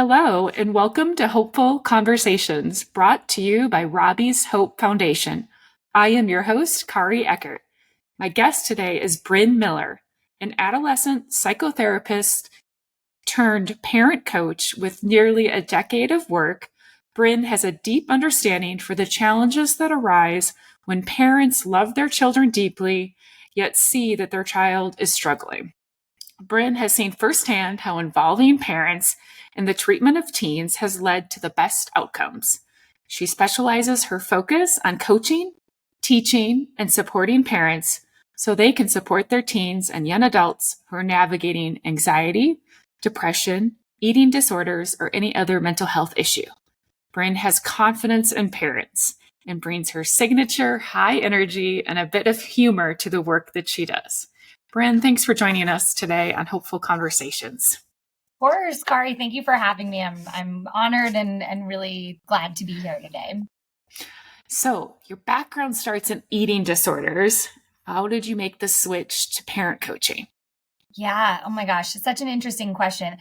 Hello, and welcome to Hopeful Conversations, brought to you by Robbie's Hope Foundation. I am your host, Kari Eckert. My guest today is Bryn Miller, an adolescent psychotherapist turned parent coach with nearly a decade of work. Bryn has a deep understanding for the challenges that arise when parents love their children deeply, yet see that their child is struggling. Bryn has seen firsthand how involving parents in the treatment of teens has led to the best outcomes. She specializes her focus on coaching, teaching, and supporting parents so they can support their teens and young adults who are navigating anxiety, depression, eating disorders, or any other mental health issue. Bryn has confidence in parents and brings her signature high energy and a bit of humor to the work that she does. Bryn, thanks for joining us today on Hopeful Conversations. Of course, Kari, thank you for having me. I'm honored and really glad to be here today. So, your background starts in eating disorders. How did you make the switch to parent coaching? Yeah, oh my gosh, it's such an interesting question.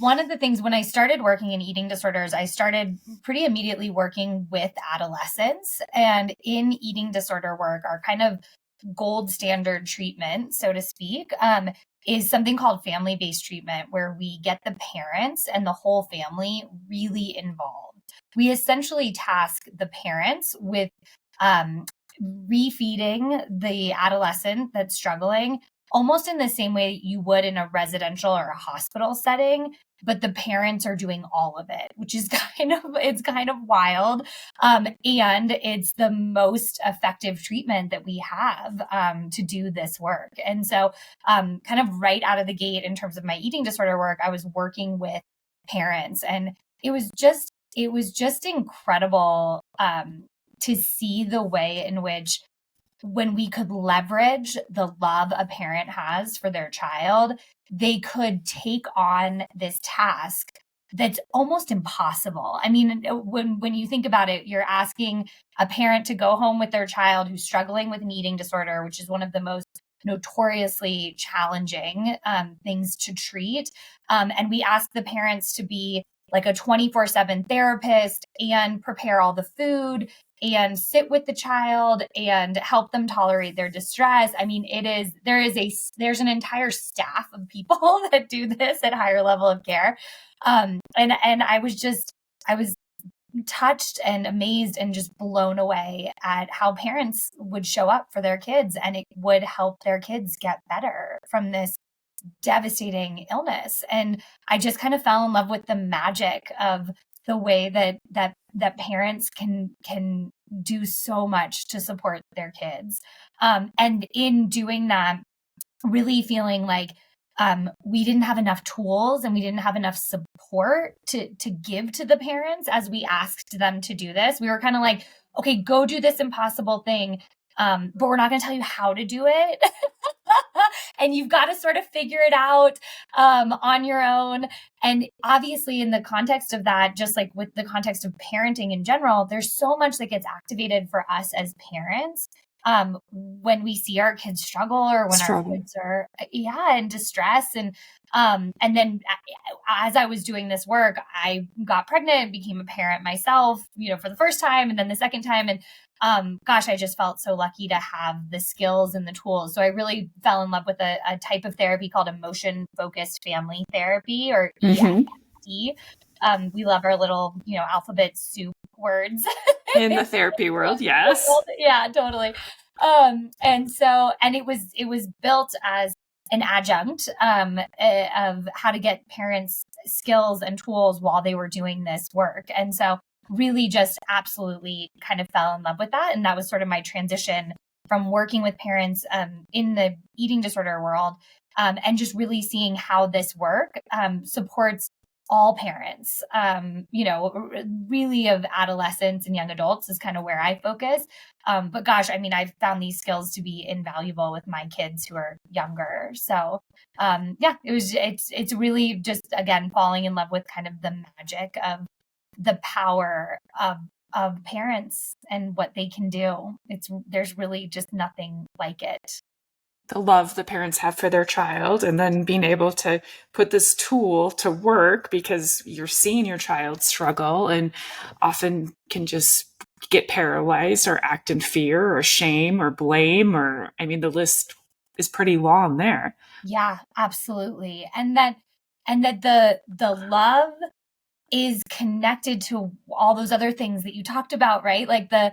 One of the things when I started working in eating disorders, I started pretty immediately working with adolescents. And in eating disorder work, our kind of gold standard treatment, so to speak, is something called family-based treatment, where we get the parents and the whole family really involved. We essentially task the parents with refeeding the adolescent that's struggling, almost in the same way you would in a residential or a hospital setting, but the parents are doing all of it, which is kind of wild. And it's the most effective treatment that we have to do this work. And so kind of right out of the gate in terms of my eating disorder work, I was working with parents, and it was just incredible to see the way in which when we could leverage the love a parent has for their child, they could take on this task that's almost impossible. I mean, when you think about it, you're asking a parent to go home with their child who's struggling with an eating disorder, which is one of the most notoriously challenging things to treat. And we ask the parents to be like a 24/7 therapist and prepare all the food and sit with the child and help them tolerate their distress. I mean, there's an entire staff of people that do this at higher level of care. And I was touched and amazed and just blown away at how parents would show up for their kids, and it would help their kids get better from this devastating illness. And I just kind of fell in love with the magic of the way that parents can do so much to support their kids. And in doing that, really feeling like we didn't have enough tools and we didn't have enough support to give to the parents as we asked them to do this. We were kind of like, okay, go do this impossible thing, but we're not going to tell you how to do it. And you've got to sort of figure it out on your own. And obviously, in the context of that, just like with the context of parenting in general, there's so much that gets activated for us as parents when we see our kids struggle, or when our kids are in distress. And then as I was doing this work, I got pregnant, became a parent myself, for the first time, and then the second time. And I just felt so lucky to have the skills and the tools. So I really fell in love with a type of therapy called emotion-focused family therapy, or EFT. We love our little, alphabet soup words. In the therapy world, yes. Yeah, totally. And it was built as an adjunct of how to get parents skills and tools while they were doing this work. And so really just absolutely kind of fell in love with that. And that was sort of my transition from working with parents in the eating disorder world, and just really seeing how this work supports all parents, really of adolescents and young adults is kind of where I focus. But I've found these skills to be invaluable with my kids who are younger. So it's really just, again, falling in love with kind of the magic of the power of parents and what they can do. There's really just nothing like it. the love the parents have for their child, and then being able to put this tool to work because you're seeing your child struggle and often can just get paralyzed or act in fear or shame or blame, or I mean the list is pretty long there. Yeah, absolutely. And that the love is connected to all those other things that you talked about, right? Like the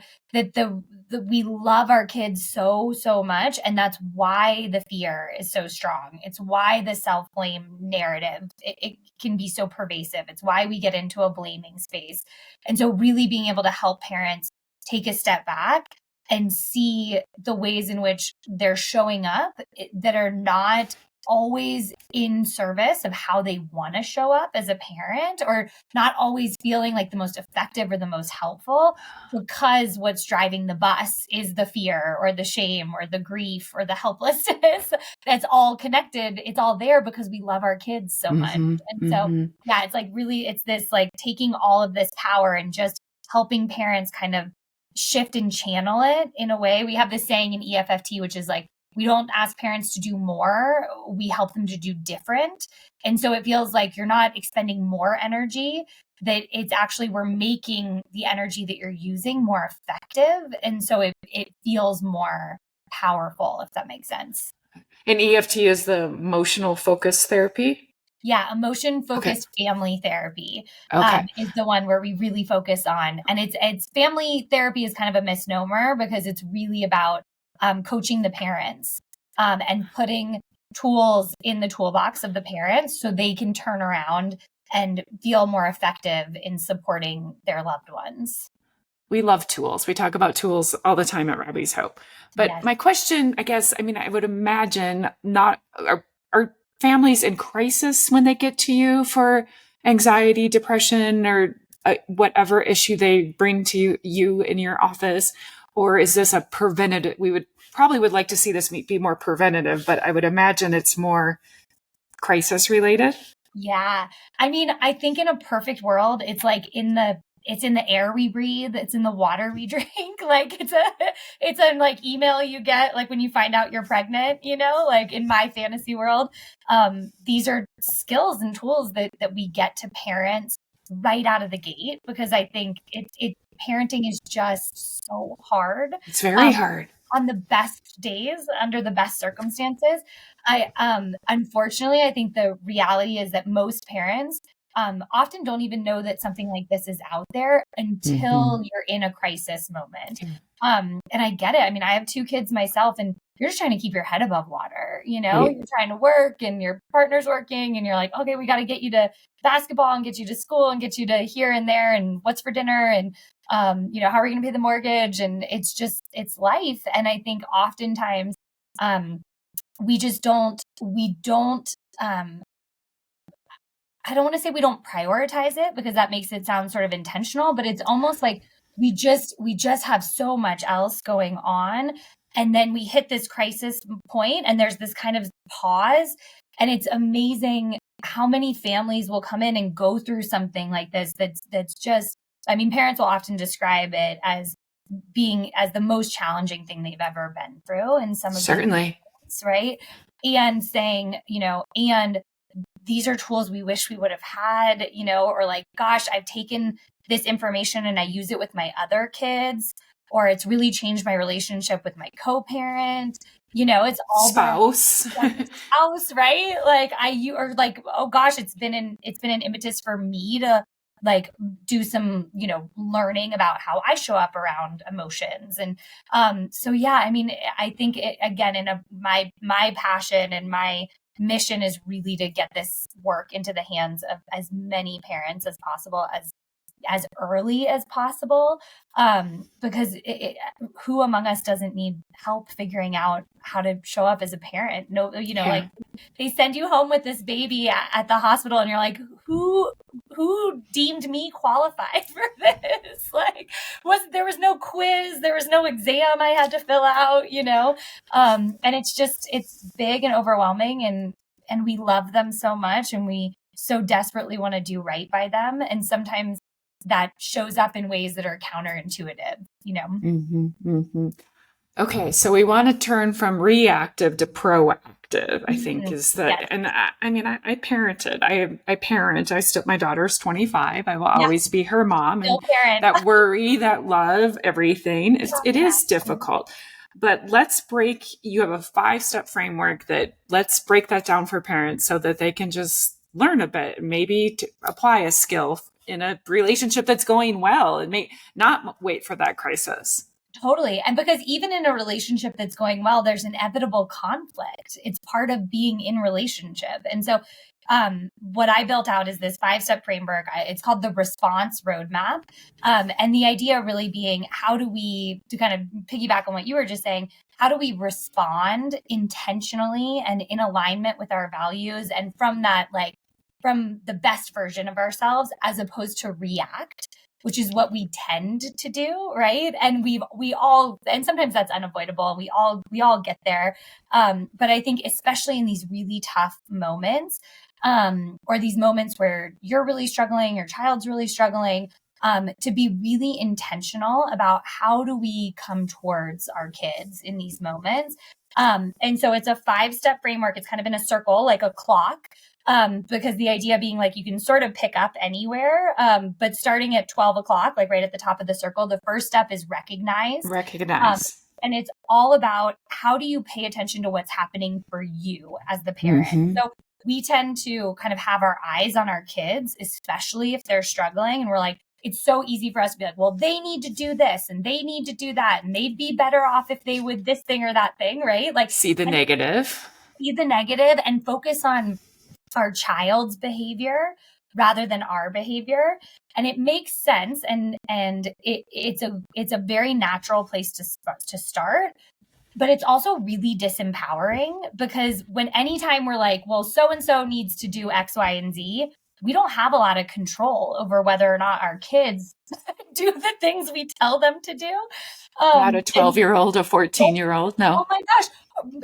we love our kids so much, and that's why the fear is so strong. It's why the self-blame narrative it can be so pervasive. It's why we get into a blaming space. And so really being able to help parents take a step back and see the ways in which they're showing up that are not always in service of how they want to show up as a parent, or not always feeling like the most effective or the most helpful, because what's driving the bus is the fear or the shame or the grief or the helplessness. That's all connected. It's all there because we love our kids so much. And so, yeah, it's like really, it's this like taking all of this power and just helping parents kind of shift and channel it in a way. We have this saying in EFFT, which is like, we don't ask parents to do more, we help them to do different. And so it feels like you're not expending more energy, that it's actually, we're making the energy that you're using more effective. And so it feels more powerful, if that makes sense. And EFT is the emotional focus therapy? Yeah, emotion-focused family therapy Okay. is the one where we really focus on. And it's family therapy is kind of a misnomer because it's really about coaching the parents and putting tools in the toolbox of the parents so they can turn around and feel more effective in supporting their loved ones. We love tools. We talk about tools all the time at Robbie's Hope. But Yes. my question, I guess, I mean, I would imagine not are families in crisis when they get to you for anxiety, depression, or whatever issue they bring to you in your office? Or is this a preventative? We would probably would like to see this be more preventative, but I would imagine it's more crisis related. Yeah. I mean, I think in a perfect world, it's like it's in the air we breathe, it's in the water we drink. Like it's a like email you get like when you find out you're pregnant, like in my fantasy world. These are skills and tools that we get to parents right out of the gate, because I think it parenting is just so hard. It's very hard. On the best days, under the best circumstances. Unfortunately, I think the reality is that most parents often don't even know that something like this is out there until you're in a crisis moment. And I get it. I mean, I have 2 kids myself, and you're just trying to keep your head above water. Right. You're trying to work and your partner's working, and you're like, okay, we got to get you to basketball and get you to school and get you to here and there, and what's for dinner, and how are we going to pay the mortgage? And it's life. And I think oftentimes we don't I don't want to say we don't prioritize it, because that makes it sound sort of intentional, but it's almost like we just have so much else going on. And then we hit this crisis point and there's this kind of pause. And it's amazing how many families will come in and go through something like this. That's just, I mean, parents will often describe it as being as the most challenging thing they've ever been through. And some of Certainly. right. And saying, and these are tools we wish we would have had, or like, gosh, I've taken this information and I use it with my other kids, or it's really changed my relationship with my co-parent. It's all spouse, right? Like or like, oh gosh, it's been an impetus for me to like do some, learning about how I show up around emotions. And so, yeah, I mean, I think again, my passion and my mission is really to get this work into the hands of as many parents as possible, as early as possible, because who among us doesn't need help figuring out how to show up as a parent? No, like they send you home with this baby at the hospital and you're like, who deemed me qualified for this? Like, there was no quiz, there was no exam I had to fill out, and it's big and overwhelming, and we love them so much and we so desperately want to do right by them. And sometimes that shows up in ways that are counterintuitive, Okay, so we want to turn from reactive to proactive, I think Mhm. is the, Yes. and I mean, I parented. I parent. I still, my daughter's 25. I will Yeah. always be her mom. Still And parent. that worry, that love, everything, it is difficult. But let's break, you have a 5-step framework that let's break that down for parents so that they can just learn a bit, maybe to apply a skill in a relationship that's going well and may not wait for that crisis. Totally. And because even in a relationship that's going well, there's inevitable conflict. It's part of being in relationship. And so what I built out is this 5-step framework. It's called the response roadmap. And the idea really being how do we, to kind of piggyback on what you were just saying, how do we respond intentionally and in alignment with our values and from that, like, from the best version of ourselves as opposed to react, which is what we tend to do, right? And we all, and sometimes that's unavoidable. We all get there. But I think especially in these really tough moments, or these moments where you're really struggling, your child's really struggling, to be really intentional about how do we come towards our kids in these moments. And so it's a 5-step framework. It's kind of in a circle, like a clock. Because the idea being like you can sort of pick up anywhere, but starting at 12 o'clock, like right at the top of the circle, the first step is recognize. Recognize. And it's all about how do you pay attention to what's happening for you as the parent. Mm-hmm. So we tend to kind of have our eyes on our kids, especially if they're struggling. And we're like, it's so easy for us to be like, well, they need to do this and they need to do that. And they'd be better off if they would this thing or that thing, right? Like, See the negative. see the negative and focus on our child's behavior rather than our behavior. And it makes sense, and it's a very natural place to start, but it's also really disempowering because when anytime we're like, well, so and so needs to do X, Y, and Z, we don't have a lot of control over whether or not our kids do the things we tell them to do. Not a And 12-year-old, a 14-year-old. No. oh my gosh,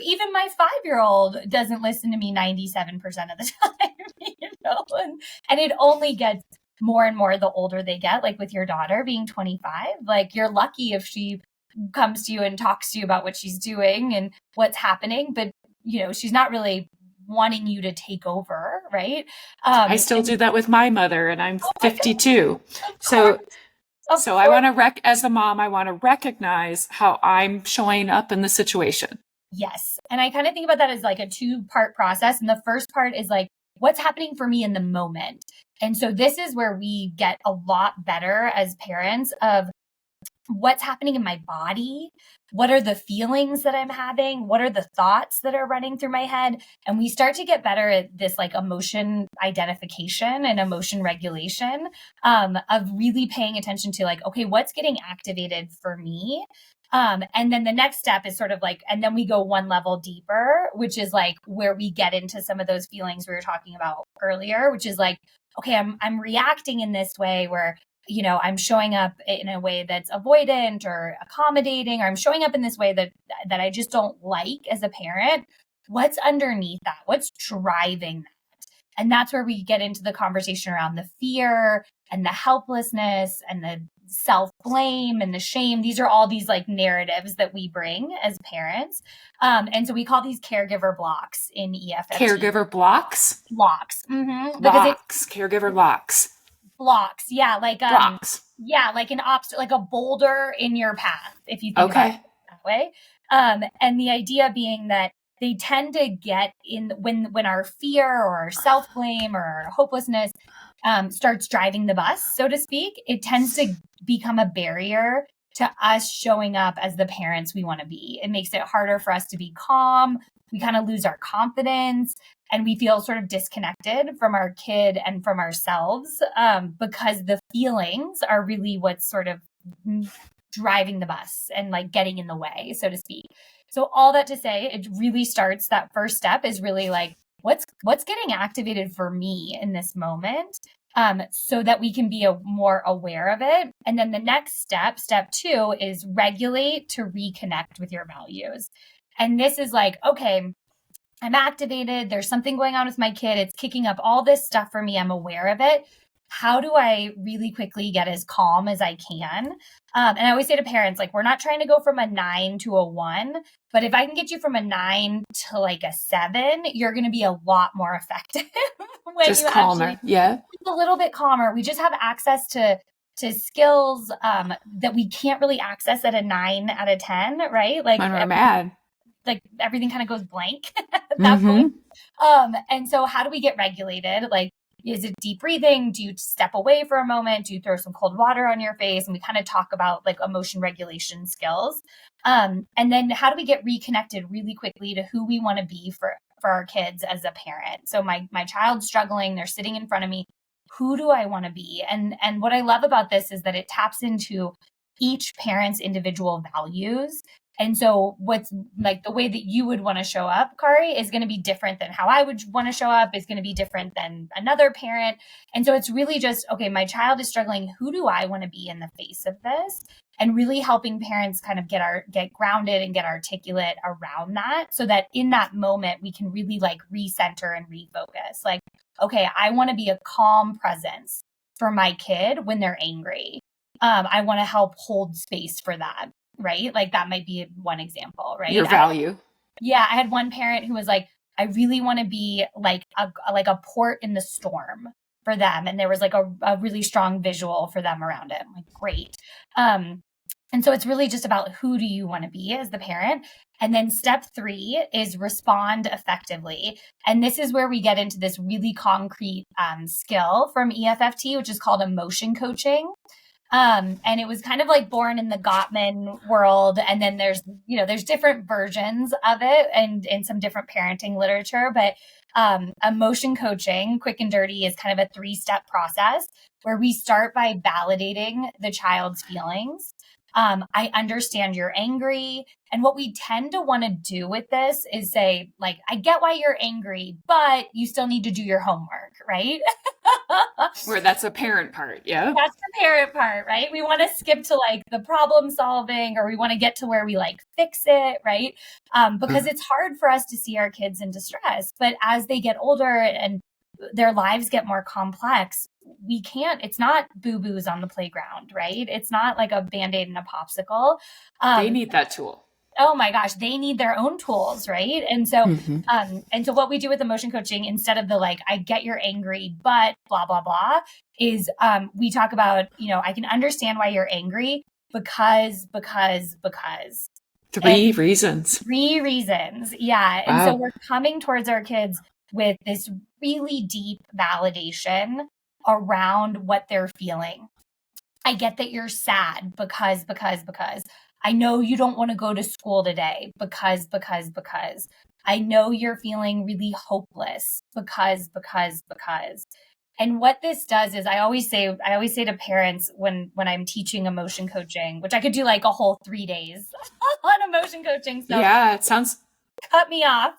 even my 5-year-old doesn't listen to me 97% of the time, and it only gets more and more the older they get, like with your daughter being 25, like you're lucky if she comes to you and talks to you about what she's doing and what's happening, but she's not really wanting you to take over, right? I still And do that with my mother, and I'm oh my God, 52. of So, course, of so I course. want to as a mom, I want to recognize how I'm showing up in the situation. Yes. And I kind of think about that as like a 2-part process. And the first part is like, what's happening for me in the moment? And so this is where we get a lot better as parents of what's happening in my body. What are the feelings that I'm having? What are the thoughts that are running through my head? And we start to get better at this like emotion identification and emotion regulation, of really paying attention to like, okay, what's getting activated for me? And then the next step is sort of like, and then we go one level deeper, which is like where we get into some of those feelings we were talking about earlier, which is like, okay, I'm reacting in this way where I'm showing up in a way that's avoidant or accommodating, or I'm showing up in this way that I just don't like as a parent. What's underneath that? What's driving that? And that's where we get into the conversation around the fear and the helplessness and the self-blame and the shame. These are all these like narratives that we bring as parents. And so we call these caregiver blocks in EFFT. Caregiver blocks? Blocks. Mm-hmm. Because it Blocks. Caregiver blocks. blocks. Yeah. Like, Blocks. yeah, like an obstacle, like a boulder in your path, if you think about it that way. And the idea being that they tend to get in when our fear or our self-blame or our hopelessness starts driving the bus, so to speak, it tends to become a barrier to us showing up as the parents we want to be. It makes it harder for us to be calm. We kind of lose our confidence and we feel sort of disconnected from our kid and from ourselves, because the feelings are really what's sort of driving the bus and like getting in the way, so to speak. So all that to say, it really starts, that first step is really like, what's getting activated for me in this moment, so that we can be more aware of it. And then the next step 2, is regulate to reconnect with your values. And this is like, okay, I'm activated. There's something going on with my kid. It's kicking up all this stuff for me. I'm aware of it. how do I really quickly get as calm as I can? And I always say to parents, like, we're not trying to go from a 9 to a 1, but if I can get you from a 9 to like a 7, you're going to be a lot more effective when Just you calmer. actually Yeah. a little bit calmer. We just have access to skills that we can't really access at a 9 out of 10, right? When we're mad. Like everything kind of goes blank at that point. And so how do we get regulated? Like, is it deep breathing? Do you step away for a moment? Do you throw some cold water on your face? And we kind of talk about like emotion regulation skills. And then how do we get reconnected really quickly to who we want to be for our kids as a parent? So my child's struggling, they're sitting in front of me. Who do I want to be? And what I love about this is that it taps into each parent's individual values. And so what's like the way that you would want to show up, Kari, is going to be different than how I would want to show up, is going to be different than another parent. And so it's really just, okay, my child is struggling. Who do I want to be in the face of this? And really helping parents kind of get grounded and get articulate around that, so that in that moment we can really like recenter and refocus. Like, okay, I want to be a calm presence for my kid when they're angry. I want to help hold space for that. Right? Like that might be one example, right? Your value. I had one parent who was like, I really want to be like a port in the storm for them. And there was like a really strong visual for them around it. I'm like, great. And so it's really just about who do you want to be as the parent? And then step 3 is respond effectively. And this is where we get into this really concrete skill from EFFT, which is called emotion coaching. And it was kind of like born in the Gottman world. And then there's different versions of it and in some different parenting literature. But emotion coaching, quick and dirty, is kind of a 3-step process where we start by validating the child's feelings. I understand you're angry. And what we tend to want to do with this is say, like, I get why you're angry, but you still need to do your homework, right? Where that's a parent part. Yeah. That's the parent part, right? We want to skip to like the problem solving, or we want to get to where we like fix it, right? Because it's hard for us to see our kids in distress. But as they get older and their lives get more complex, we can't, it's not boo-boos on the playground, right? It's not like a Band-Aid and a popsicle. They need that tool. Oh my gosh, they need their own tools, right? And so, and so what we do with emotion coaching, instead of the like, I get you're angry, but blah, blah, blah, is we talk about, I can understand why you're angry because. 3 reasons. 3 reasons. Yeah. And so we're coming towards our kids with this really deep validation around what they're feeling. I get that you're sad because. I know you don't want to go to school today because. I know you're feeling really hopeless because. And what this does is I always say to parents when I'm teaching emotion coaching, which I could do like a whole 3 days on emotion coaching. So yeah, it sounds, cut me off.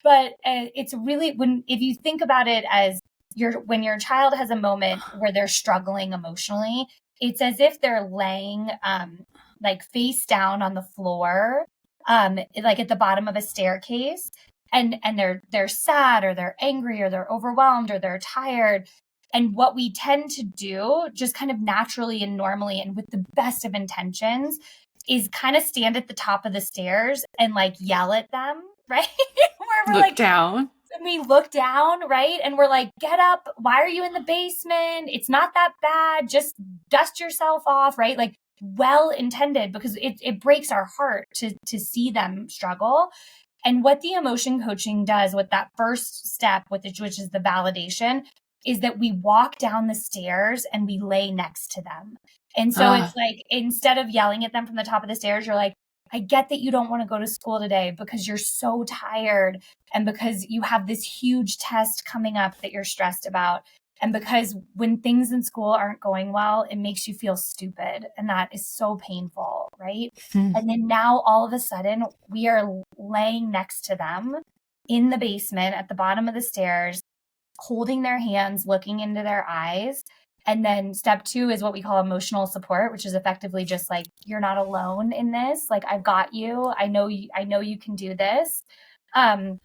But it's really, if you think about it as when your child has a moment where they're struggling emotionally, it's as if they're laying like face down on the floor, like at the bottom of a staircase, and they're sad, or they're angry, or they're overwhelmed, or they're tired. And what we tend to do, just kind of naturally and normally and with the best of intentions, is kind of stand at the top of the stairs and like yell at them, right? Where we're look like down. And we look down, right? And we're like, get up. Why are you in the basement? It's not that bad. Just dust yourself off, right? Like, well intended, because it breaks our heart to see them struggle. And what the emotion coaching does with that first step, which is the validation, is that we walk down the stairs and we lay next to them. And so it's like, instead of yelling at them from the top of the stairs, you're like, I get that you don't want to go to school today because you're so tired, and because you have this huge test coming up that you're stressed about. And because when things in school aren't going well, it makes you feel stupid. And that is so painful, right? And then now all of a sudden we are laying next to them in the basement at the bottom of the stairs, holding their hands, looking into their eyes. And then step 2 is what we call emotional support, which is effectively just like, you're not alone in this. Like, I've got you. I know you can do this. And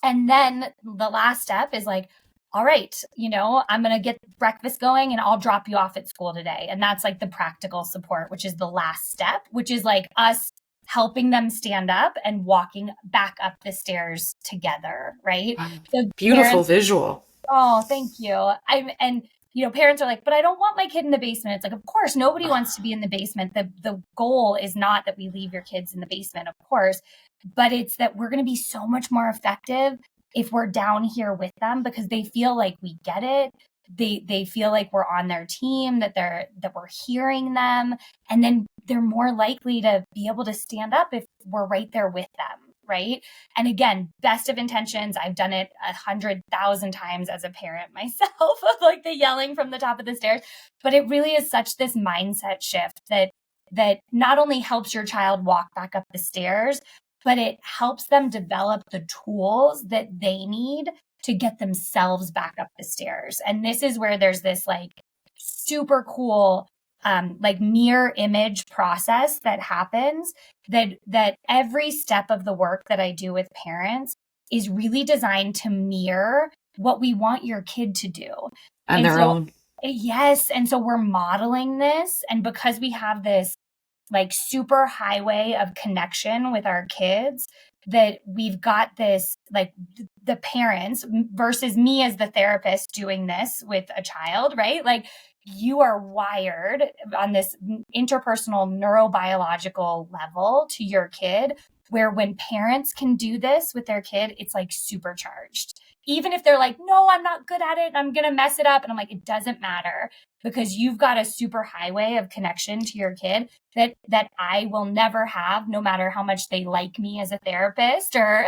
then the last step is like, all right, I'm going to get breakfast going and I'll drop you off at school today. And that's like the practical support, which is the last step, which is like us helping them stand up and walking back up the stairs together, right? So Beautiful visual. Oh, thank you. Parents are like, but I don't want my kid in the basement. It's like, of course, nobody wants to be in the basement. The goal is not that we leave your kids in the basement, of course, but it's that we're going to be so much more effective if we're down here with them because they feel like we get it. They feel like we're on their team, that we're hearing them, and then they're more likely to be able to stand up if we're right there with them. Right. And again, best of intentions. I've done it 100,000 times as a parent myself, like the yelling from the top of the stairs. But it really is such this mindset shift that not only helps your child walk back up the stairs, but it helps them develop the tools that they need to get themselves back up the stairs. And this is where there's this like super cool like mirror image process that happens that every step of the work that I do with parents is really designed to mirror what we want your kid to do. And their own. Yes. And so we're modeling this. And because we have this like super highway of connection with our kids, that we've got this, like the parents versus me as the therapist doing this with a child, right? Like you are wired on this interpersonal neurobiological level to your kid, where when parents can do this with their kid, it's like supercharged. Even if they're like, no, I'm not good at it, I'm going to mess it up. And I'm like, it doesn't matter because you've got a super highway of connection to your kid that I will never have, no matter how much they like me as a therapist or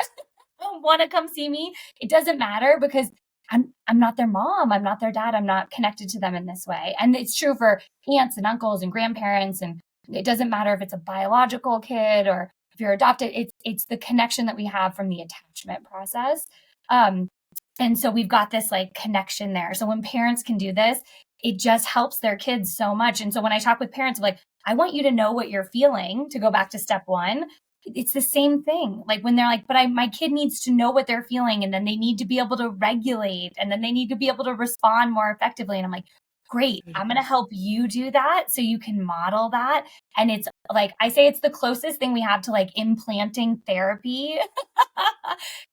want to come see me. It doesn't matter because I'm not their mom. I'm not their dad. I'm not connected to them in this way. And it's true for aunts and uncles and grandparents. And it doesn't matter if it's a biological kid or if you're adopted. It's the connection that we have from the attachment process. And so we've got this like connection there. So when parents can do this, it just helps their kids so much. And so when I talk with parents, I'm like, I want you to know what you're feeling, to go back to step one. It's the same thing. Like when they're like, but my kid needs to know what they're feeling, and then they need to be able to regulate, and then they need to be able to respond more effectively. And I'm like, great, I'm going to help you do that so you can model that. And it's like, I say it's the closest thing we have to like implanting therapy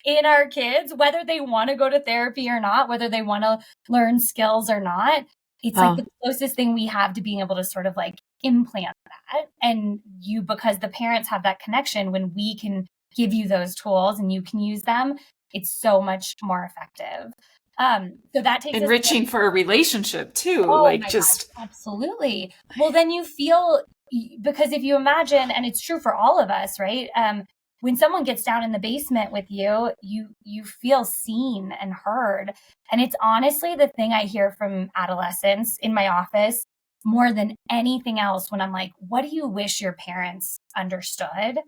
in our kids, whether they want to go to therapy or not, whether they want to learn skills or not. It's like the closest thing we have to being able to sort of like implant that. And because the parents have that connection, when we can give you those tools and you can use them, it's so much more effective. So that takes enriching for a relationship too. Gosh, absolutely. Well, then you feel, because if you imagine, and it's true for all of us, right? When someone gets down in the basement with you, you feel seen and heard. And it's honestly the thing I hear from adolescents in my office more than anything else when I'm like, what do you wish your parents understood?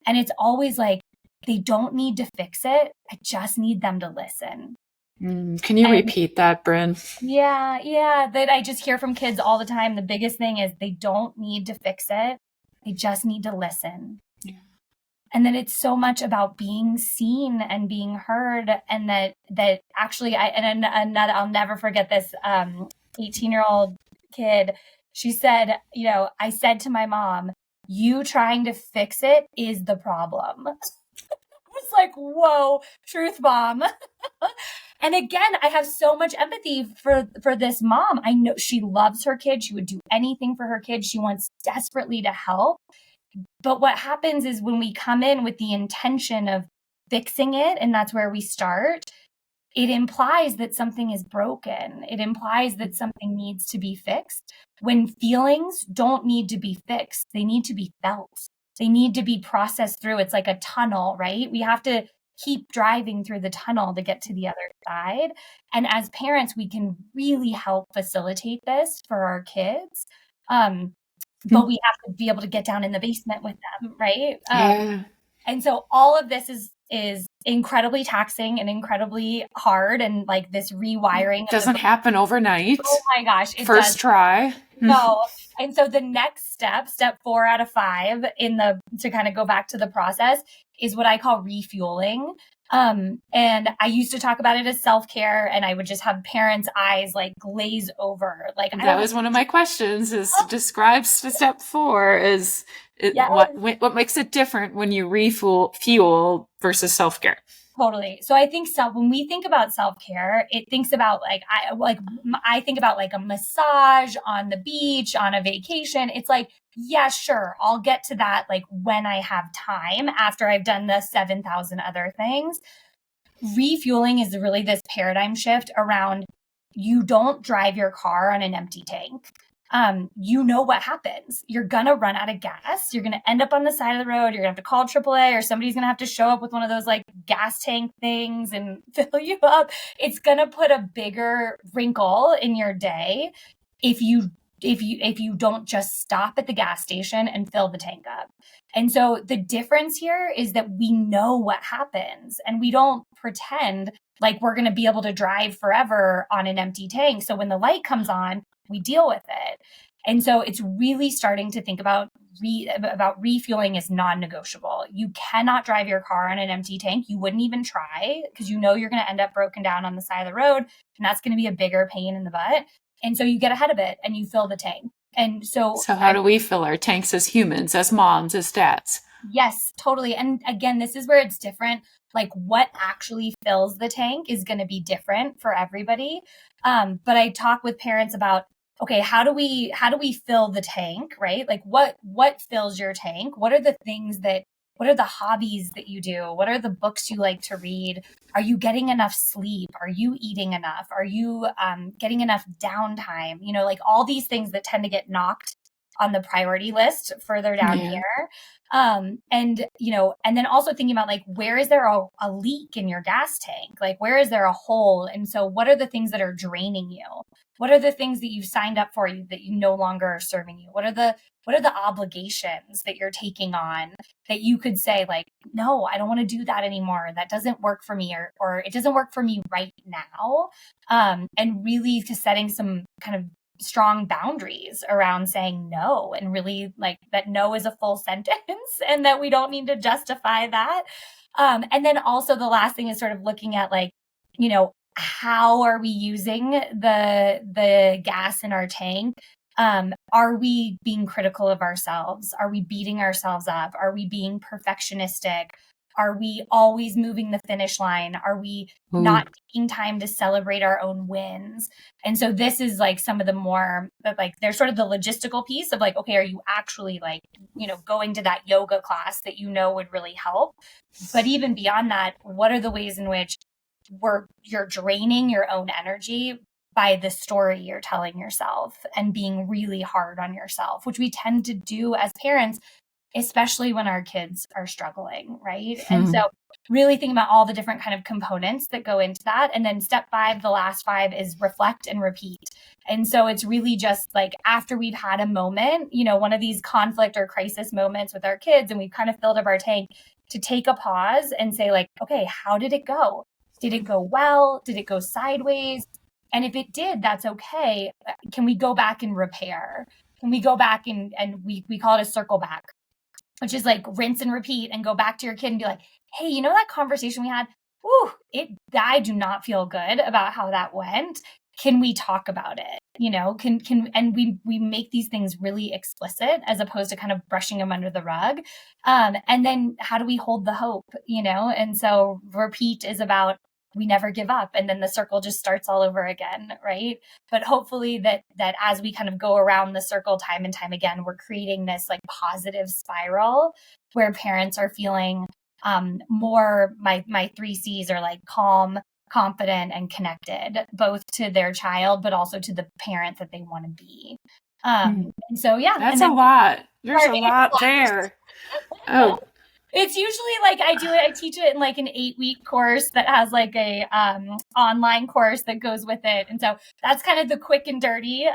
And it's always like, they don't need to fix it. I just need them to listen. Can you repeat that, Bryn? Yeah. That I just hear from kids all the time. The biggest thing is they don't need to fix it. They just need to listen. Yeah. And then it's so much about being seen and being heard. And that actually, I'll never forget this 18-year-old kid. She said, I said to my mom, you trying to fix it is the problem. It's like, whoa, truth bomb. And again, I have so much empathy for this mom. I know she loves her kid. She would do anything for her kid. She wants desperately to help. But what happens is when we come in with the intention of fixing it, and that's where we start, it implies that something is broken. It implies that something needs to be fixed, when feelings don't need to be fixed. They need to be felt. They need to be processed through. It's like a tunnel, right? We have to keep driving through the tunnel to get to the other side. And as parents, we can really help facilitate this for our kids. But we have to be able to get down in the basement with them, right? And so all of this is is incredibly taxing and incredibly hard, and like this rewiring of doesn't happen overnight. Oh my gosh, it First does. try. No. And so the next step 4 out of 5 to kind of go back to the process, is what I call refueling. And I used to talk about it as self-care, and I would just have parents' eyes like glaze over. Like that was one of my questions, is describe step 4 is what makes it different when you fuel versus self-care. Totally. So I think when we think about self-care, it thinks about I think about like a massage on the beach, on a vacation. It's like, yeah, sure, I'll get to that like when I have time after I've done the 7,000 other things. Refueling is really this paradigm shift around, you don't drive your car on an empty tank. You know what happens. You're going to run out of gas. You're going to end up on the side of the road. You're going to have to call AAA, or somebody's going to have to show up with one of those like gas tank things and fill you up. It's going to put a bigger wrinkle in your day if you don't just stop at the gas station and fill the tank up. And so the difference here is that we know what happens, and we don't pretend like we're going to be able to drive forever on an empty tank. So when the light comes on, we deal with it. And so it's really starting to think about refueling is non-negotiable. You cannot drive your car on an empty tank. You wouldn't even try, because you know you're going to end up broken down on the side of the road, and that's going to be a bigger pain in the butt. And so you get ahead of it and you fill the tank. And so how do we fill our tanks as humans, as moms, as dads? Yes, totally. And again, this is where it's different. Like what actually fills the tank is going to be different for everybody. But I talk with parents about, okay, how do we fill the tank, right? Like what fills your tank? What are the hobbies that you do? What are the books you like to read? Are you getting enough sleep? Are you eating enough? Are you getting enough downtime? You know, like all these things that tend to get knocked on the priority list further down here. And then also thinking about like, where is there a leak in your gas tank? Like, where is there a hole? And so what are the things that are draining you? What are the things that you've signed up for that you no longer are serving you? What are the obligations that you're taking on that you could say like, no, I don't want to do that anymore. That doesn't work for me, or it doesn't work for me right now. And really setting some kind of strong boundaries around saying no, and really like that no is a full sentence and that we don't need to justify that. And then also the last thing is sort of looking at like, how are we using the gas in our tank? Are we being critical of ourselves? Are we beating ourselves up? Are we being perfectionistic? Are we always moving the finish line? Are we not taking time to celebrate our own wins? And so this is like some of the more, like there's sort of the logistical piece of like, okay, are you actually like, going to that yoga class that would really help? But even beyond that, what are the ways in which you're draining your own energy by the story you're telling yourself and being really hard on yourself, which we tend to do as parents, especially when our kids are struggling, right? And so really think about all the different kind of components that go into that. And then step 5, the last 5, is reflect and repeat. And so it's really just like after we've had a moment, one of these conflict or crisis moments with our kids, and we've kind of filled up our tank, to take a pause and say like, okay, how did it go? Did it go well? Did it go sideways? And if it did, that's okay. Can we go back and repair? Can we go back and we call it a circle back, which is like rinse and repeat, and go back to your kid and be like, hey, that conversation we had? Whew, I do not feel good about how that went. Can we talk about it? And we make these things really explicit as opposed to kind of brushing them under the rug. And then how do we hold the hope? And so repeat is about, we never give up, and then the circle just starts all over again, right? But hopefully that as we kind of go around the circle time and time again, we're creating this like positive spiral where parents are feeling more, my 3 C's are like calm, confident, and connected, both to their child, but also to the parent that they want to be. And so, yeah. That's a lot. There's a lot there. Oh, It's usually like I teach it in like an 8-week course that has like a online course that goes with it. And so that's kind of the quick and dirty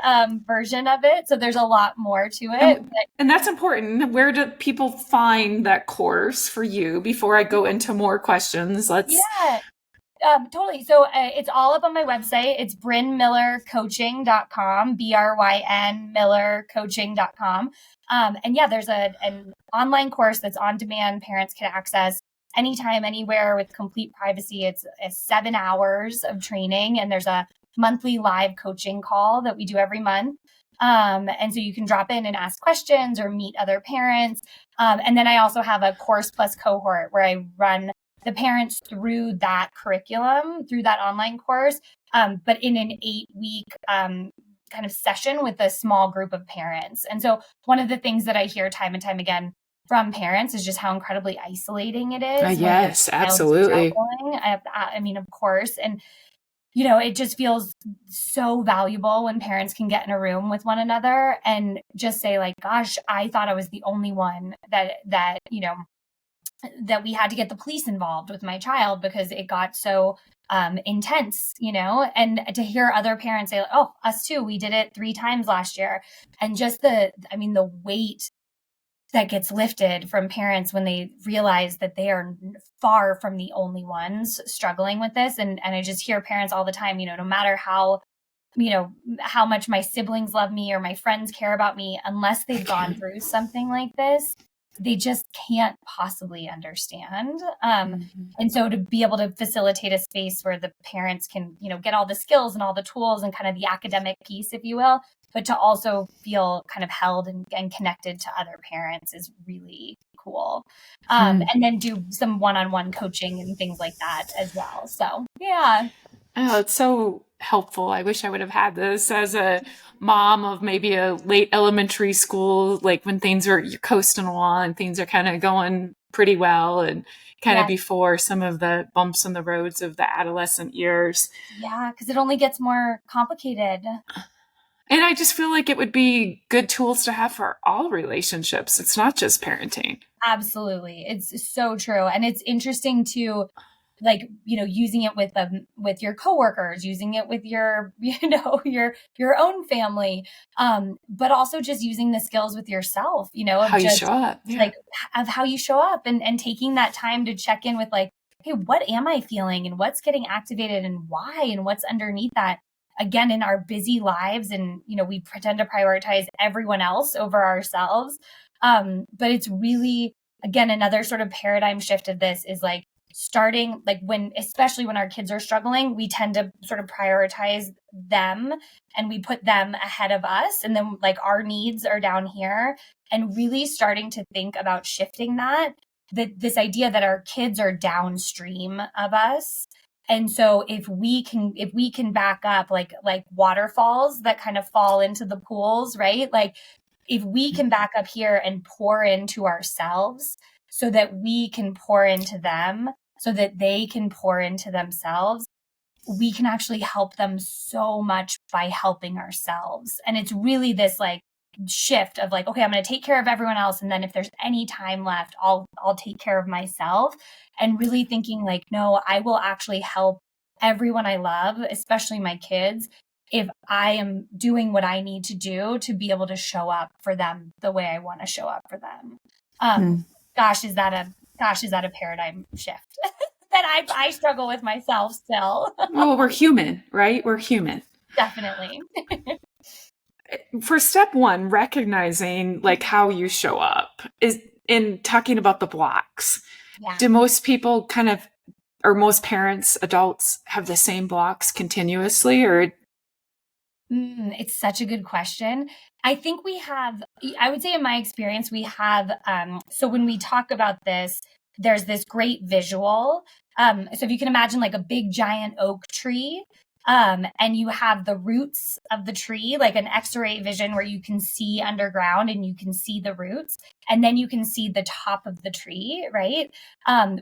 version of it. So there's a lot more to it. And that's important. Where do people find that course for you before I go into more questions? Yeah. Totally. So it's all up on my website. It's brynmillercoaching.com, BRYN millercoaching.com. And yeah, there's an online course that's on demand. Parents can access anytime, anywhere with complete privacy. It's 7 hours of training, and there's a monthly live coaching call that we do every month. And so you can drop in and ask questions or meet other parents. And then I also have a course plus cohort where I run the parents through that curriculum, through that online course, but in an 8-week kind of session with a small group of parents. And so one of the things that I hear time and time again from parents is just how incredibly isolating it is. Yes, absolutely. I mean, of course. And, you know, it just feels so valuable when parents can get in a room with one another and just say like, gosh, I thought I was the only one that, you know, that we had to get the police involved with my child because it got so intense, you know, and to hear other parents say, oh, us too, we did it 3 times last year. And just the weight that gets lifted from parents when they realize that they are far from the only ones struggling with this. And I just hear parents all the time, you know, no matter how, you know, how much my siblings love me or my friends care about me, unless they've gone through something like this, they just can't possibly understand. And so to be able to facilitate a space where the parents can, you know, get all the skills and all the tools and kind of the academic piece, if you will, but to also feel kind of held and connected to other parents is really cool. And then do some one-on-one coaching and things like that as well. So, yeah. Oh, it's so helpful. I wish I would have had this as a mom of maybe a late elementary school, like when you're coasting along and things are kind of going pretty well and kind of before some of the bumps in the roads of the adolescent years. Yeah, because it only gets more complicated. And I just feel like it would be good tools to have for all relationships. It's not just parenting. Absolutely. It's so true. And it's interesting to, like, you know, using it with your coworkers, using it with your, you know, your own family, but also just using the skills with yourself, you know, how you show up, like of how you show up and taking that time to check in with like, hey, what am I feeling and what's getting activated and why and what's underneath that. Again, in our busy lives, and you know, we pretend to prioritize everyone else over ourselves, but it's really, again, another sort of paradigm shift of this is like starting, like especially when our kids are struggling, we tend to sort of prioritize them and we put them ahead of us, and then like our needs are down here, and really starting to think about shifting that this idea that our kids are downstream of us. And so if we can back up like waterfalls that kind of fall into the pools, right? Like if we can back up here and pour into ourselves so that we can pour into them, so that they can pour into themselves, we can actually help them so much by helping ourselves. And it's really this like shift of like, okay, I'm going to take care of everyone else, and then if there's any time left, I'll take care of myself. And really thinking like, no, I will actually help everyone I love, especially my kids, if I am doing what I need to do to be able to show up for them the way I want to show up for them. Gosh, is that a paradigm shift that I struggle with myself still. Well, we're human, right? We're human. Definitely. For step 1, recognizing like how you show up is in talking about the blocks. Yeah. Do most people or most parents, adults, have the same blocks continuously, or? It's such a good question. I think I would say in my experience, we have, so when we talk about this, there's this great visual. So if you can imagine like a big giant oak tree, and you have the roots of the tree, like an X-ray vision where you can see underground and you can see the roots, and then you can see the top of the tree, right?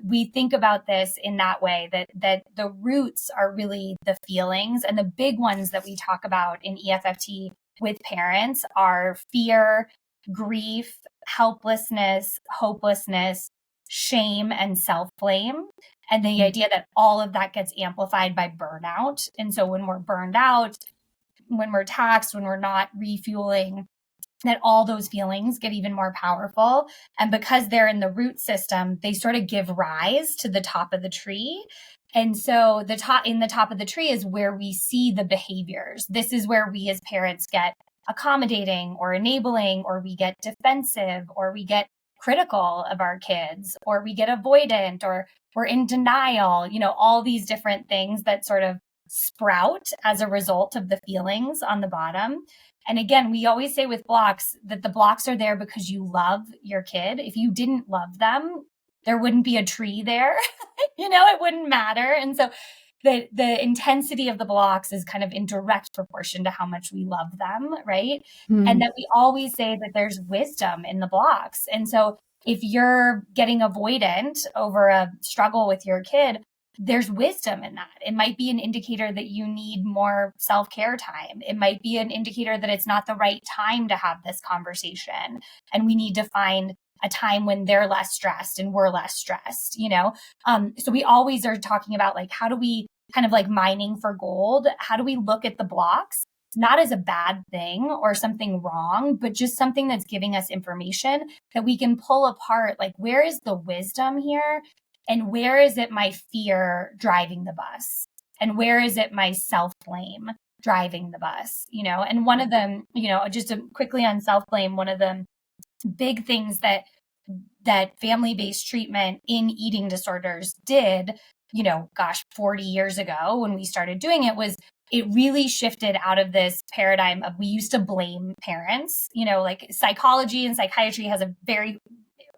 We think about this in that way, that the roots are really the feelings, and the big ones that we talk about in EFFT with parents are fear, grief, helplessness, hopelessness, shame and self-blame, and the idea that all of that gets amplified by burnout. And so when we're burned out, when we're taxed, when we're not refueling, that all those feelings get even more powerful. And because they're in the root system, they sort of give rise to the top of the tree. And so in the top of the tree is where we see the behaviors. This is where we as parents get accommodating or enabling, or we get defensive, or we get critical of our kids, or we get avoidant, or we're in denial, all these different things that sort of sprout as a result of the feelings on the bottom. And again, we always say with blocks that the blocks are there because you love your kid. If you didn't love them, there wouldn't be a tree there. It wouldn't matter. And so the intensity of the blocks is kind of in direct proportion to how much we love them, right? And that we always say that there's wisdom in the blocks. And so if you're getting avoidant over a struggle with your kid, there's wisdom in that. It might be an indicator that you need more self-care time. It might be an indicator that it's not the right time to have this conversation. And we need to find a time when they're less stressed and we're less stressed, So we always are talking about like, how do we kind of like mining for gold? How do we look at the blocks, not as a bad thing or something wrong, but just something that's giving us information that we can pull apart? Like, where is the wisdom here? And where is it my fear driving the bus? And where is it my self-blame driving the bus? And one of them, quickly on self-blame, one of the big things that family-based treatment in eating disorders did, 40 years ago when we started doing it, was it really shifted out of this paradigm of we used to blame parents. Like psychology and psychiatry has a very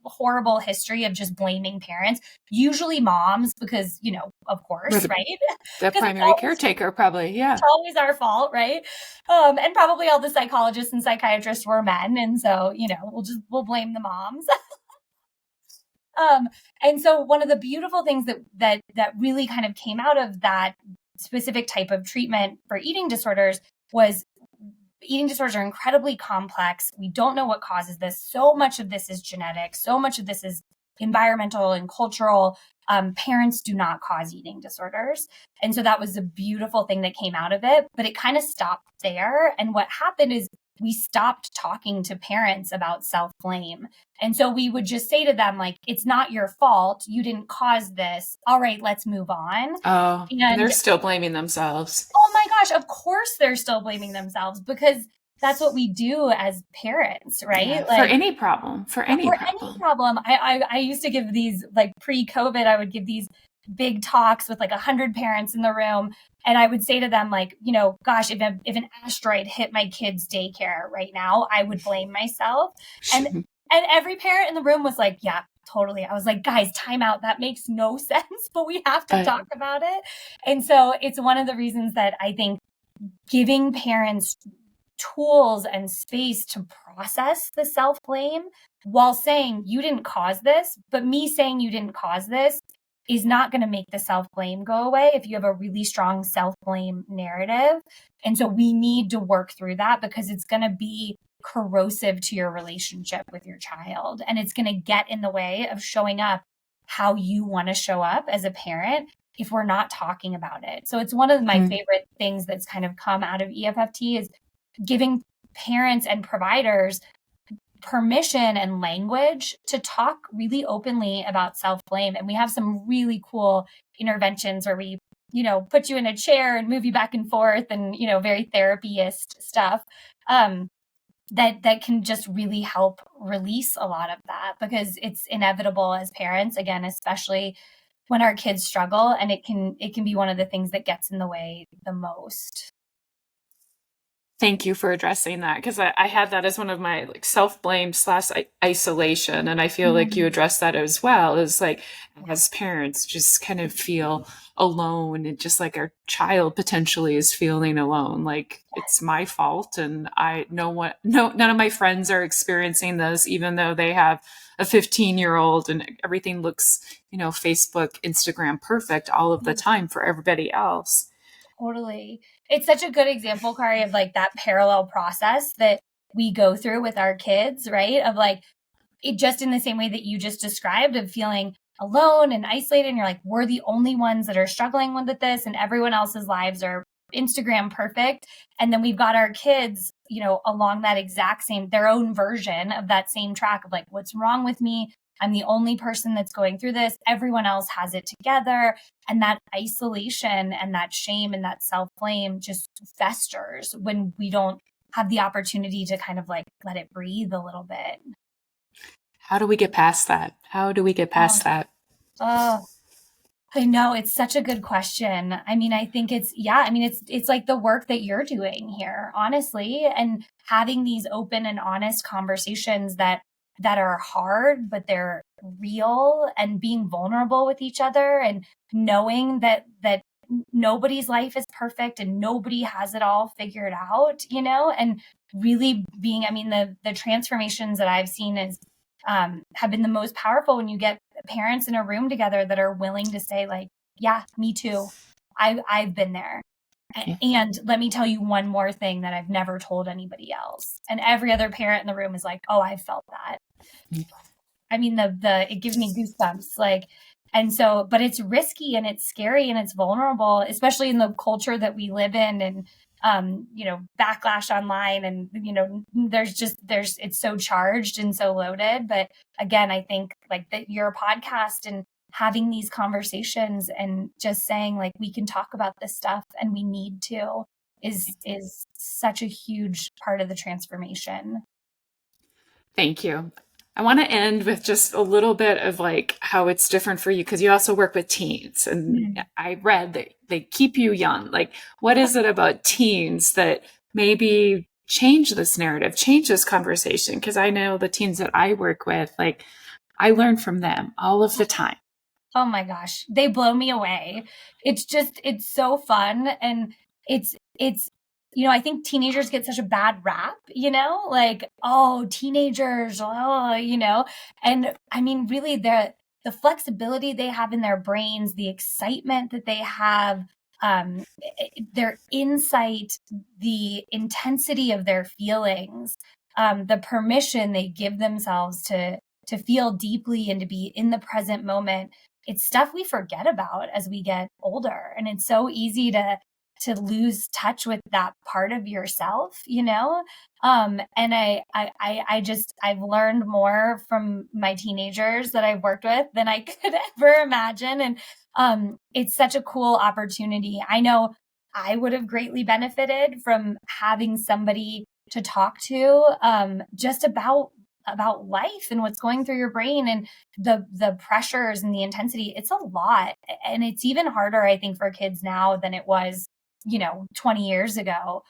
horrible history of just blaming parents, usually moms, because, of course, right? The primary caretaker, probably. Yeah. It's always our fault, right? And probably all the psychologists and psychiatrists were men. And so, we'll blame the moms. And so one of the beautiful things that really kind of came out of that specific type of treatment for eating disorders was eating disorders are incredibly complex. We don't know what causes this. So much of this is genetic. So much of this is environmental and cultural. Parents do not cause eating disorders. And so that was a beautiful thing that came out of it, but it kind of stopped there. And what happened is we stopped talking to parents about self-blame. And so we would just say to them, like, it's not your fault. You didn't cause this. All right, let's move on. Oh, and they're still blaming themselves. Oh my gosh, of course they're still blaming themselves, because that's what we do as parents, right? Yeah, like, for any problem. Any problem. I used to give these, like pre-COVID, I would give these big talks with like 100 parents in the room. And I would say to them, like, gosh, if an asteroid hit my kid's daycare right now, I would blame myself. And every parent in the room was like, yeah, totally. I was like, guys, time out. That makes no sense, but we have to talk about it. And so it's one of the reasons that I think giving parents tools and space to process the self-blame while saying you didn't cause this, but me saying you didn't cause this is not going to make the self-blame go away if you have a really strong self-blame narrative. And so we need to work through that, because it's going to be corrosive to your relationship with your child. And it's going to get in the way of showing up how you want to show up as a parent if we're not talking about it. So it's one of my favorite things that's kind of come out of EFFT is giving parents and providers permission and language to talk really openly about self-blame. And we have some really cool interventions where we, put you in a chair and move you back and forth and, very therapist stuff that can just really help release a lot of that, because it's inevitable as parents, again, especially when our kids struggle, and it can be one of the things that gets in the way the most. Thank you for addressing that, because I had that as one of my like self-blame / isolation. And I feel like you addressed that as well, is like as parents just kind of feel alone, and just like our child potentially is feeling alone. Like it's my fault. And none of my friends are experiencing this, even though they have a 15-year-old and everything looks, Facebook, Instagram perfect all of the time for everybody else. Totally. It's such a good example, Kari, of like that parallel process that we go through with our kids, right? Of like, it just in the same way that you just described of feeling alone and isolated. And you're like, we're the only ones that are struggling with this and everyone else's lives are Instagram perfect. And then we've got our kids, along that exact same, their own version of that same track of like, what's wrong with me? I'm the only person that's going through this. Everyone else has it together. And that isolation and that shame and that self-blame just festers when we don't have the opportunity to kind of like let it breathe a little bit. How do we get past that? How do we get past that? Oh, I know. It's such a good question. I mean, I think it's like the work that you're doing here, honestly, and having these open and honest conversations that are hard, but they're real, and being vulnerable with each other and knowing that nobody's life is perfect and nobody has it all figured out, and really being, I mean, the transformations that I've seen is have been the most powerful when you get parents in a room together that are willing to say like, yeah, me too. I've been there. Yeah. And let me tell you one more thing that I've never told anybody else. And every other parent in the room is like, oh, I felt that. I mean, it gives me goosebumps. Like, and so, but it's risky and it's scary and it's vulnerable, especially in the culture that we live in, and backlash online, and it's so charged and so loaded. But again, I think like that your podcast and having these conversations and just saying like, we can talk about this stuff and we need to is such a huge part of the transformation. Thank you. I want to end with just a little bit of like how it's different for you, because you also work with teens, and I read that they keep you young. Like, what is it about teens that maybe change this narrative, change this conversation? Because I know the teens that I work with, like, I learn from them all of the time. Oh my gosh, they blow me away. It's so fun. And it's, I think teenagers get such a bad rap, like, oh, teenagers, and I mean, really the flexibility they have in their brains, the excitement that they have, their insight, the intensity of their feelings, the permission they give themselves to feel deeply and to be in the present moment. It's stuff we forget about as we get older. And it's so easy to lose touch with that part of yourself, and I've learned more from my teenagers that I've worked with than I could ever imagine. And it's such a cool opportunity. I know I would have greatly benefited from having somebody to talk to, just about life and what's going through your brain and the pressures and the intensity. It's a lot. And it's even harder, I think, for kids now than it was, 20 years ago.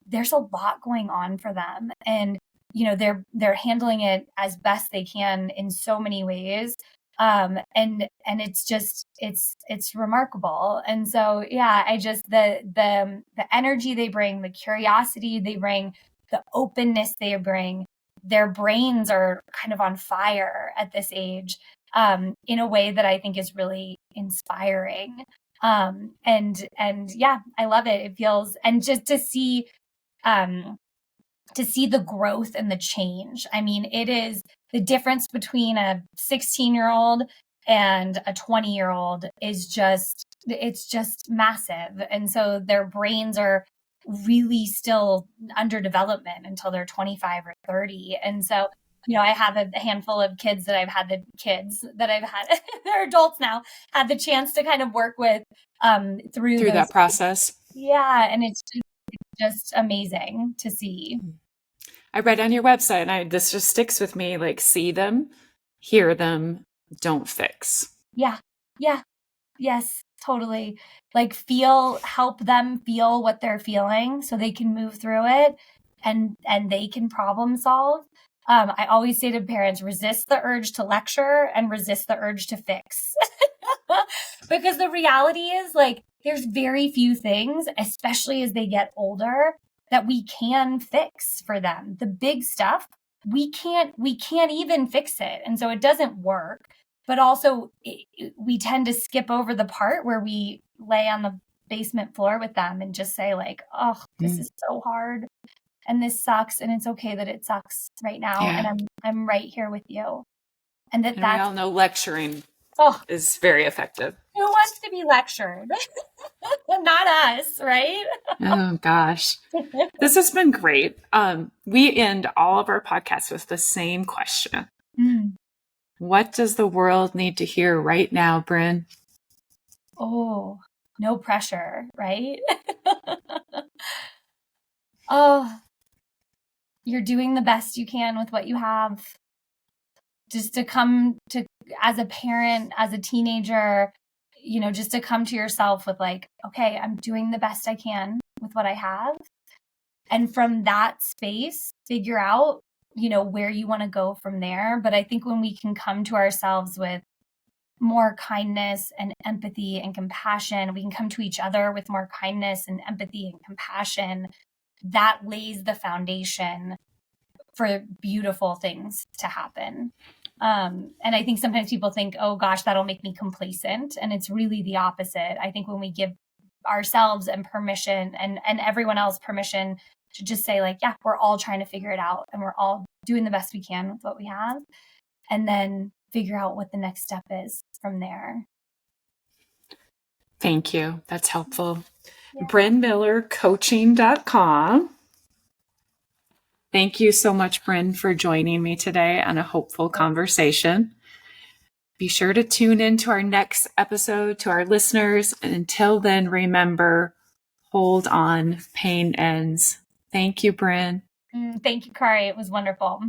There's a lot going on for them, and, they're handling it as best they can in so many ways. And it's just, it's remarkable. And so, yeah, I just, the energy they bring, the curiosity they bring, the openness they bring, their brains are kind of on fire at this age, in a way that I think is really inspiring. And yeah, I love it. It feels, and just to see the growth and the change. I mean, it is the difference between a 16-year-old and a 20-year-old it's just massive. And so their brains are really still under development until they're 25 or 30. And so, I have a handful of kids that they're adults now, had the chance to kind of work with through that process. Yeah. And it's just amazing to see. I read on your website, and this just sticks with me, like, see them, hear them, don't fix. Yeah. Yeah. Yes, totally. Like, help them feel what they're feeling so they can move through it and they can problem solve. I always say to parents, resist the urge to lecture and resist the urge to fix. Because the reality is, like, there's very few things, especially as they get older, that we can fix for them. The big stuff, we can't even fix it. And so it doesn't work. But also, we tend to skip over the part where we lay on the basement floor with them and just say like, oh, this is so hard. and this sucks, and it's okay that it sucks right now. Yeah. And I'm right here with you. And we all know lecturing is very effective. Who wants to be lectured? Not us, right? Oh gosh. This has been great. We end all of our podcasts with the same question. What does the world need to hear right now, Bryn? Oh, no pressure, right? Oh, you're doing the best you can with what you have. Just to come to, as a parent, as a teenager, just to come to yourself with like, okay, I'm doing the best I can with what I have. And from that space, figure out, where you want to go from there. But I think when we can come to ourselves with more kindness and empathy and compassion, we can come to each other with more kindness and empathy and compassion. That lays the foundation for beautiful things to happen. And I think sometimes people think, oh gosh, that'll make me complacent. And it's really the opposite. I think when we give ourselves and permission and everyone else permission to just say like, yeah, we're all trying to figure it out and we're all doing the best we can with what we have, and then figure out what the next step is from there. Thank you. That's helpful. Yeah. BrynMillerCoaching.com. Thank you so much, Bryn, for joining me today on a hopeful conversation. Be sure to tune in to our next episode to our listeners. And until then, remember, hold on, pain ends. Thank you, Bryn. Thank you, Kari. It was wonderful.